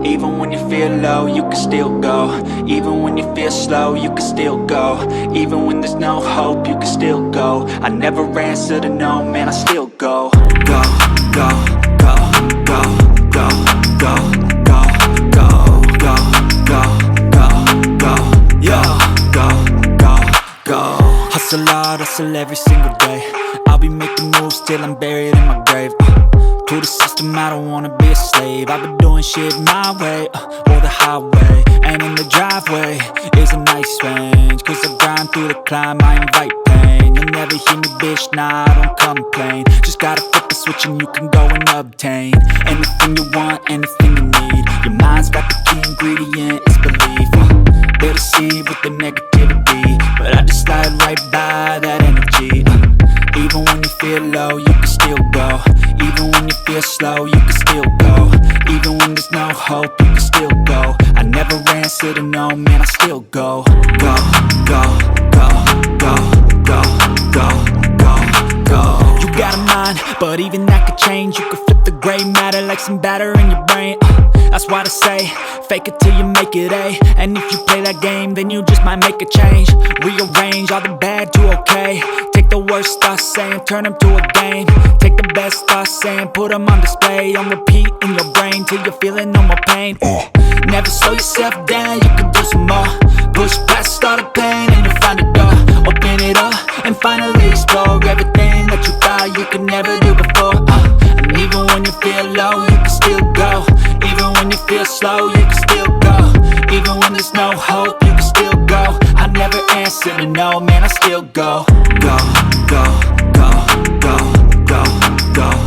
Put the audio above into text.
Even when you feel low, you can still go. Even when you feel slow, you can still go. Even when there's no hope, you can still go. I never answer to no, man, I still go. Go, go, go, go, go, go, go, go, go, go, go, go, yo, go, go, go. Hustle hard, hustle every single day. I'll be making moves till I'm buried in my grave. To the system, I don't wanna be a slave. I've been doing shit my way, or the highway. And in the driveway is a nice range. Cause I grind through the climb, I invite pain. You'll never hear me, bitch, nah, I don't complain. Just gotta flip the switch and you can go and obtain anything you want, anything you need. Your mind's got the key ingredient, it's belief. They deceive with the negativity, but I just slide right by that energy. Even when you feel low, you can still go. Even when you feel slow, you can still go. Even when there's no hope, you can still go. I never answer to no, man, I still go. Go, go, go, go, go, go, go, go. You got a mind, but even that could change. You could flip the gray matter like some batter in your brain. That's why I say, fake it till you make it A. And if you play that game, then you just might make a change. Rearrange all the bad to okay. Take the worst thoughts saying, turn them to a game. Take the best thoughts saying, put them on display. On repeat in your brain till you're feeling no more pain. Never slow yourself down, you can do some more. Push past all the pain and you'll find a door. Open it up and finally explore everything that you thought you could never do before. And even when you feel low, you can still go. Even when you feel slow, you can still go. Even when there's no hope, you can still go. I never answer to no, man, I still go. Go, go, go, go, go, go.